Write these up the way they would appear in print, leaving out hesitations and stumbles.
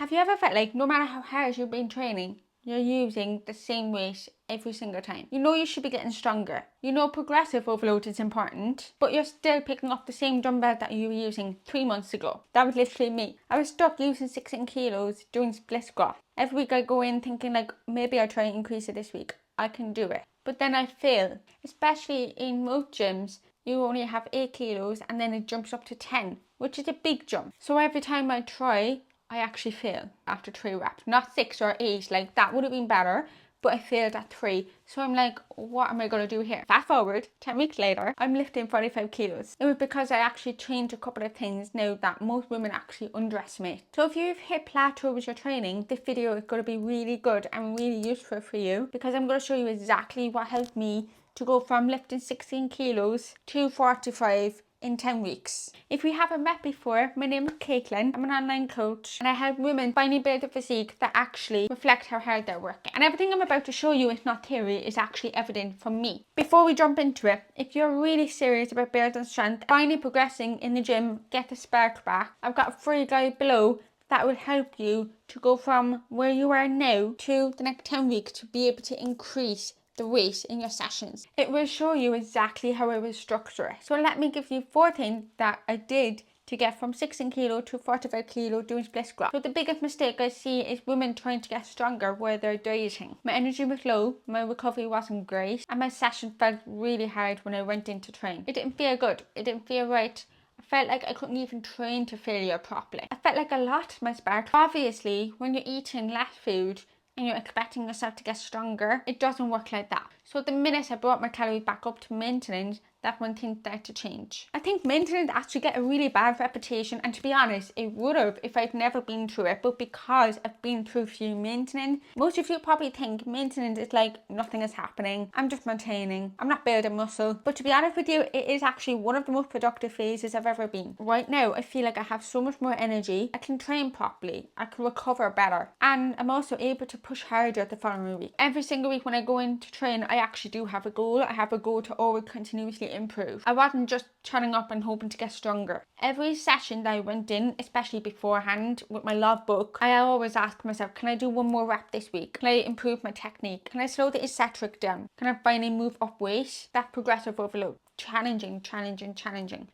Have you ever felt like no matter how hard you've been training, you're using the same weight every single time? You know you should be getting stronger. You know progressive overload is important, but you're still picking up the same dumbbell that you were using 3 months ago. That was literally me. I was stuck using 16 kilos doing split squat. Every week I go in thinking like, maybe I'll try and increase it this week. I can do it. But then I fail. Especially in most gyms, you only have 8 kilos and then it jumps up to 10, which is a big jump. So every time I try, I actually fail after 3 reps. Not 6 or 8, like that would have been better, but I failed at 3. So I'm like, what am I going to do here? Fast forward, 10 weeks later, I'm lifting 45 kilos. It was because I actually changed a couple of things now that most women actually underestimate. So if you've hit plateau with your training, this video is going to be really good and really useful for you, because I'm going to show you exactly what helped me to go from lifting 16 kilos to 45 in 10 weeks. If we haven't met before, my name is Caitlin. I'm an online coach and I help women finally build a physique that actually reflects how hard they're working. And everything I'm about to show you is not theory, is actually evident from me. Before we jump into it, if you're really serious about building strength, finally progressing in the gym, get the spark back, I've got a free guide below that will help you to go from where you are now to the next 10 weeks to be able to increase the weight in your sessions. It will show you exactly how I will structure it. So let me give you 4 things that I did to get from 16 kilo to 45 kilo doing split squat. So the biggest mistake I see is women trying to get stronger while they're dieting. My energy was low, my recovery wasn't great, and my session felt really hard when I went in to train. It didn't feel good, it didn't feel right. I felt like I couldn't even train to failure properly. I felt like I lost my spark. Obviously, when you're eating less food, and you're expecting yourself to get stronger, it doesn't work like that. So the minute I brought my calories back up to maintenance, that's when things start to change. I think maintenance actually get a really bad reputation, and to be honest, it would have if I'd never been through it, but because I've been through a few maintenance, most of you probably think maintenance is like nothing is happening, I'm just maintaining, I'm not building muscle. But to be honest with you, it is actually one of the most productive phases I've ever been. Right now, I feel like I have so much more energy, I can train properly, I can recover better, and I'm also able to push harder the following week. Every single week when I go in to train, I actually do have a goal. I have a goal to always continuously improve. I wasn't just turning up and hoping to get stronger. Every session that I went in, especially beforehand with my logbook, I always ask myself, can I do one more rep this week? Can I improve my technique? Can I slow the eccentric down? Can I finally move up weight? That progressive overload. Challenging.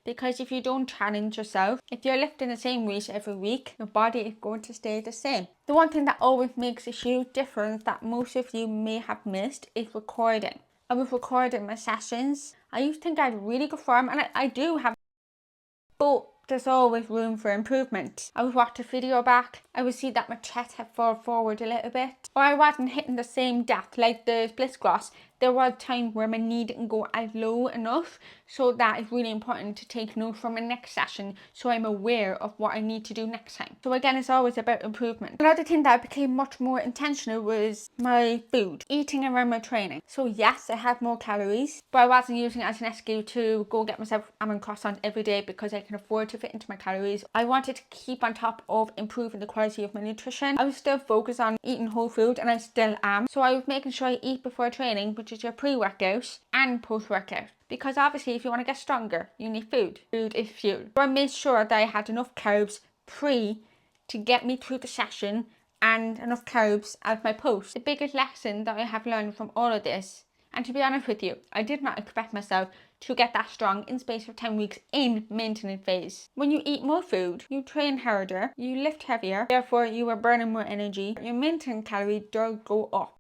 Because if you don't challenge yourself, if you're lifting the same weight every week, your body is going to stay the same. The one thing that always makes a huge difference that most of you may have missed is recording. I was recording my sessions. I used to think I had really good form, and I do have, but there's always room for improvement. I would watch a video back, I would see that my chest had fallen forward a little bit, or I wasn't hitting the same depth like the split squats. There was time where my knee didn't go as low enough, so that is really important to take note from my next session, so I'm aware of what I need to do next time. So again, it's always about improvement. Another thing that became much more intentional was my food, eating around my training. So yes, I had more calories, but I wasn't using it as an excuse to go get myself almond croissants every day because I can afford to fit into my calories. I wanted to keep on top of improving the quality of my nutrition. I was still focused on eating whole food, and I still am. So I was making sure I eat before training, which is your pre-workout and post-workout. Because obviously if you want to get stronger, you need food. Food is fuel. So I made sure that I had enough carbs pre to get me through the session and enough carbs at my post. The biggest lesson that I have learned from all of this, and to be honest with you, I did not expect myself to get that strong in space of 10 weeks in maintenance phase. When you eat more food, you train harder, you lift heavier, therefore you are burning more energy, your maintenance calorie does go up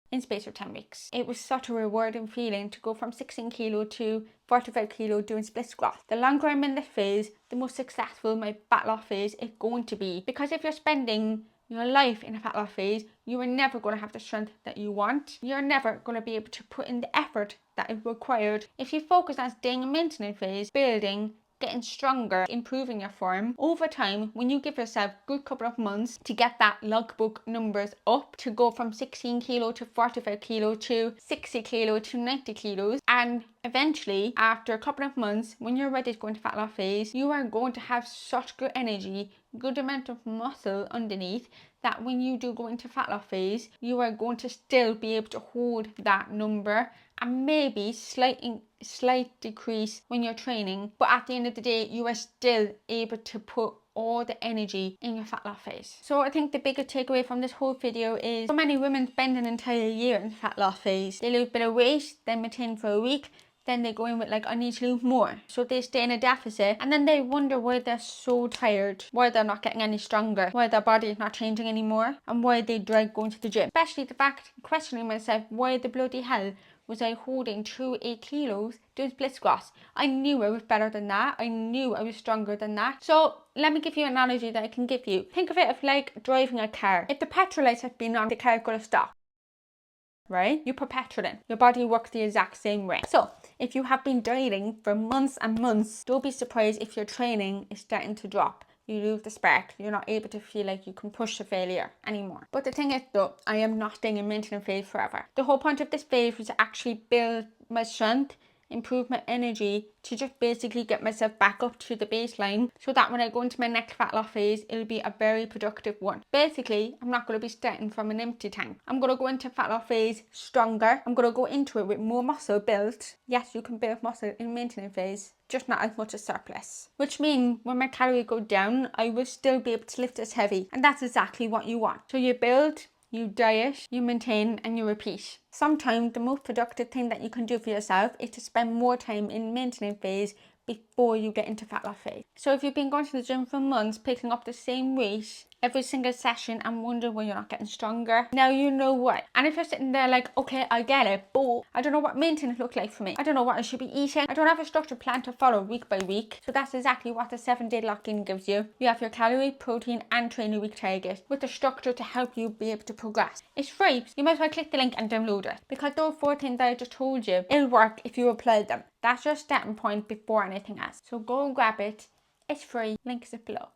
in space of 10 weeks. It was such a rewarding feeling to go from 16 kilo to 45 kilo doing split squats. The longer I'm in this phase, the more successful my fat loss phase is going to be. Because if you're spending your life in a fat loss phase, you are never going to have the strength that you want. You're never going to be able to put in the effort that is required. If you focus on staying in maintenance phase, building, getting stronger, improving your form over time, when you give yourself a good couple of months to get that logbook numbers up, to go from 16 kilo to 45 kilo to 60 kilo to 90 kilos, and eventually after a couple of months, when you're ready to go into fat loss phase, you are going to have such good energy, good amount of muscle underneath, that when you do go into fat loss phase, you are going to still be able to hold that number and maybe slight decrease when you're training, but at the end of the day you are still able to put all the energy in your fat loss phase. So I think the bigger takeaway from this whole video is so many women spend an entire year in fat loss phase. They lose a bit of weight, then maintain for a week, then they go in with like, I need to lose more. So they stay in a deficit, and then they wonder why they're so tired, why they're not getting any stronger, why their body is not changing anymore, and why they dread going to the gym. Especially the fact, questioning myself, why the bloody hell was I holding 8 kilos doing split squats? I knew I was better than that. I knew I was stronger than that. So let me give you an analogy that I can give you. Think of it as like driving a car. If the petrol lights have been on, the car is going to stop. Right? You put petrol in. Your body works the exact same way. So if you have been dieting for months and months, don't be surprised if your training is starting to drop. You lose the spark. You're not able to feel like you can push the failure anymore. But the thing is though, I am not staying in maintenance phase forever. The whole point of this phase was to actually build my strength, improve my energy, to just basically get myself back up to the baseline, so that when I go into my next fat loss phase, it'll be a very productive one. Basically, I'm not going to be starting from an empty tank. I'm going to go into fat loss phase stronger. I'm going to go into it with more muscle built. Yes, you can build muscle in maintenance phase, just not as much as surplus. Which means when my calories go down, I will still be able to lift as heavy. And that's exactly what you want. So you build, you diet, you maintain, and you repeat. Sometimes the most productive thing that you can do for yourself is to spend more time in maintenance phase before you get into fat loss phase. So if you've been going to the gym for months, picking up the same weight every single session and wonder why you're not getting stronger, now you know what. And if you're sitting there like, okay, I get it, but I don't know what maintenance looks like for me. I don't know what I should be eating. I don't have a structured plan to follow week by week. So that's exactly what the 7-day lock-in gives you. You have your calorie, protein, and training week target with the structure to help you be able to progress. It's free. You might as well click the link and download it, because those 4 things that I just told you, it'll work if you apply them. That's your starting point before anything else. So go and grab it. It's free. Link is below.